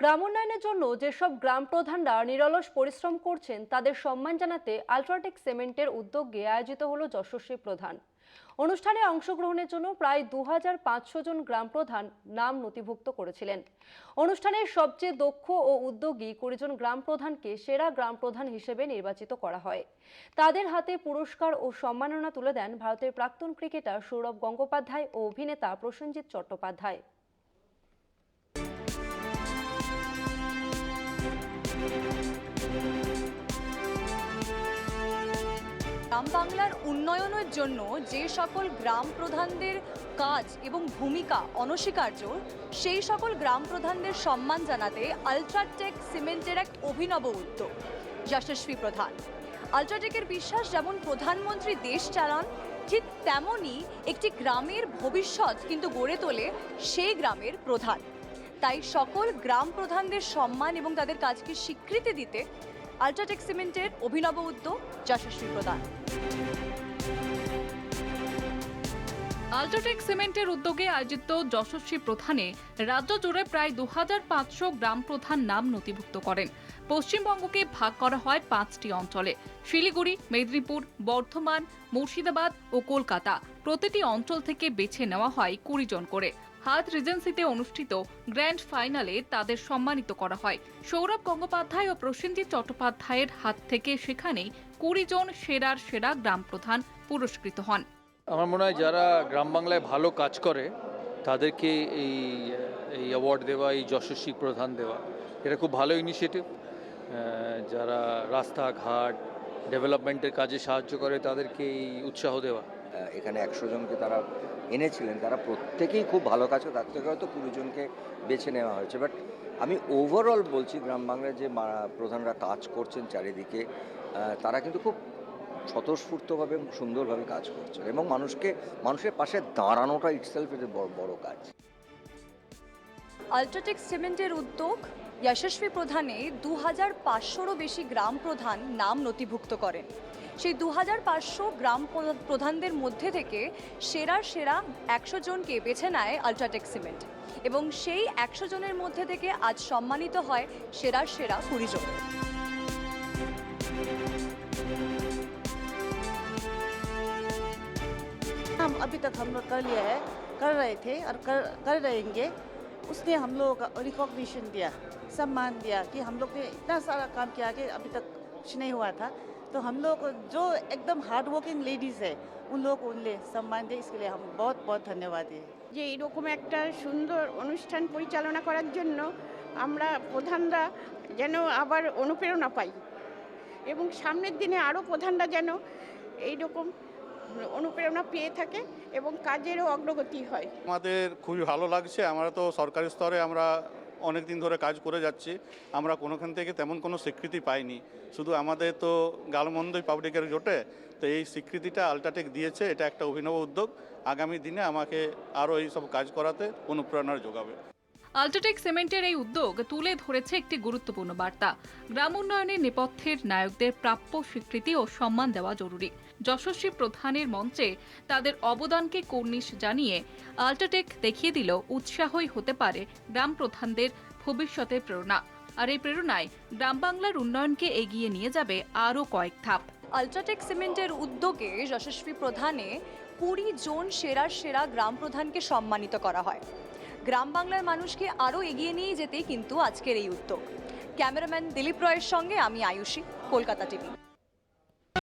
গ্রাম উন্নয়নের জন্য যেসব গ্রাম প্রধানরা নিরলস পরিশ্রম করছেন তাদের সম্মান জানাতে আল্ট্রাটেক সিমেন্টের উদ্যোগে আয়োজিত হলো যশস্বী প্রধান। অনুষ্ঠানে অংশগ্রহণের জন্য প্রায় 2500 জন গ্রাম প্রধান নাম নথিভুক্ত করেছিলেন। অনুষ্ঠানের সবচেয়ে দক্ষ ও উদ্যোগী 20 জন গ্রাম প্রধানকে সেরা গ্রাম প্রধান হিসেবে নির্বাচিত করা হয়। তাদের হাতে পুরস্কার ও সম্মাননা তুলে দেন ভারতের প্রাক্তন ক্রিকেটার সৌরভ গঙ্গোপাধ্যায় ও অভিনেতা প্রসেনজিৎ চট্টোপাধ্যায়। গ্রাম বাংলার উন্নয়নের জন্য যে সকল গ্রাম প্রধানদের কাজ এবং ভূমিকা অনস্বীকার্য, সেই সকল গ্রাম প্রধানদের সম্মান জানাতে আল্ট্রাটেক সিমেন্টের এক অভিনব উদ্যোগ যশস্বী প্রধান। আল্ট্রাটেকের বিশ্বাস, যেমন প্রধানমন্ত্রী দেশ চালান, ঠিক তেমনই একটি গ্রামের ভবিষ্যৎ কিন্তু গড়ে তোলে সেই গ্রামের প্রধান। তাই সকল গ্রাম প্রধানদের সম্মান এবং তাদের কাজকে স্বীকৃতি দিতে আল্ট্রাটেক সিমেন্টের অভিনব উদ্যোগ যশস্বী প্রধান। আল্ট্রাটেক সিমেন্টের উদ্যোগে আয়োজিত যশস্বী প্রধানে রাজ্য জুড়ে প্রায় 2500 গ্রাম প্রধান নাম নথিভুক্ত করেন। পশ্চিমবঙ্গকে ভাগ করা হয় 5টি অঞ্চলে: শিলিগুড়ি, মেদিনীপুর, বর্ধমান, মুর্শিদাবাদ ও কলকাতা। প্রতিটি অঞ্চল থেকে বেছে নেওয়া হয় 20 জন করে। হাট রিজেন্সিতে অনুষ্ঠিত গ্র্যান্ড ফাইনালে তাদের সম্মানিত করা হয়। সৌরভ গঙ্গোপাধ্যায় ও প্রসেনজিৎ চট্টোপাধ্যায়ের হাত থেকে সেখানেই 20 জন সেরা গ্রাম প্রধান পুরস্কৃত হন। আমার মনে হয় যারা গ্রাম বাংলায় ভালো কাজ করে তাদেরকে এই অ্যাওয়ার্ড দেওয়া, এই যশস্বী প্রধান দেওয়া, এটা খুব ভালো ইনিশিয়েটিভ। যারা রাস্তাঘাট ডেভেলপমেন্টের কাজে সাহায্য করে তাদেরকে এই উৎসাহ দেওয়া। এখানে 100 জনকে তারা এনেছিলেন, তারা প্রত্যেকেই খুব ভালো কাজ করে, তার থেকে হয়তো 20 জনকে বেছে নেওয়া হয়েছে। বাট আমি ওভারঅল বলছি, গ্রাম বাংলায় যে প্রধানরা কাজ করছেন চারিদিকে, তারা কিন্তু খুব স্বতঃস্ফূর্তভাবে সুন্দরভাবে কাজ করছেন এবং মানুষের পাশে দাঁড়ানোটা ইটসেলফ এর বড় কাজ। আল্ট্রাটেক সিমেন্টের উদ্যোগ যশস্বী প্রধানে 2500-রও বেশি গ্রাম প্রধান নাম নথিভুক্ত করেন। সেই 2500 গ্রাম প্রধানদের মধ্যে থেকে সেরা 100 জনকে বেছে নেয় আল্ট্রাটেক সিমেন্ট এবং সেই 100 জনের মধ্যে থেকে আজ সম্মানিত হয় সেরা 20 জন। हम अभी तक हम लोग कर लिया है, कर रहे थे और कर रहेंगे। उसने हम लोगों का रिकॉग्निशन दिया, सम्मान दिया कि हम लोग ने इतना सारा काम किया कि अभी तक कुछ नहीं हुआ था। तो हम लोग जो एकदम हार्ड वर्किंग लेडीज़ है उन लोग को उनले सम्मान दिए, इसके लिए हम बहुत बहुत धन्यवाद दिए। যে এরকম একটা সুন্দর অনুষ্ঠান পরিচালনা করার জন্য আমরা প্রধানরা যেন আবার অনুপ্রেরণা পাই এবং সামনের দিনে আরও প্রধানরা যেন এইরকম অনুপ্রেরণা পেয়ে থাকে এবং কাজেরও অগ্রগতি হয়। আমাদের খুবই ভালো লাগছে। আমরা তো সরকারি স্তরে আমরা অনেক দিন ধরে কাজ করে যাচ্ছি, আমরা কোনোখান থেকে তেমন কোনো স্বীকৃতি পাইনি। শুধু আমাদের তো গালমন্দই পাবলিকের জোটে, তো এই স্বীকৃতিটা আল্ট্রাটেক দিয়েছে, এটা একটা অভিনব উদ্যোগ। আগামী দিনে আমাকে আরও এই সব কাজ করাতে অনুপ্রেরণার যোগাবে। আল্ট্রাটেক সিমেন্টের এই উদ্যোগ তুলে ধরেছে একটি গুরুত্বপূর্ণ বার্তা: গ্রাম উন্নয়নের নেপথ্যের নায়কদের প্রাপ্য স্বীকৃতি ও সম্মান দেওয়া জরুরি। যশস্বী প্রধানের মঞ্চে তাদের অবদানকে কর্নিশ জানিয়ে আল্ট্রাটেক দেখিয়ে দিল উৎসাহই হতে পারে গ্রাম প্রধানদের ভবিষ্যতের প্রেরণা। আর এই প্রেরণায় গ্রাম বাংলার উন্নয়নকে এগিয়ে নিয়ে যাবে আরও কয়েক ধাপ। আল্ট্রাটেক সিমেন্টের উদ্যোগে যশস্বী প্রধানে 20 জন সেরা গ্রাম প্রধানকে সম্মানিত করা হয়। গ্রাম বাংলার মানুষকে আরও এগিয়ে নিয়ে যেতেই কিন্তু আজকের এই উদ্যোগ। ক্যামেরাম্যান দিলীপ রয়ের সঙ্গে আমি আয়ুষী, কলকাতা টিভি।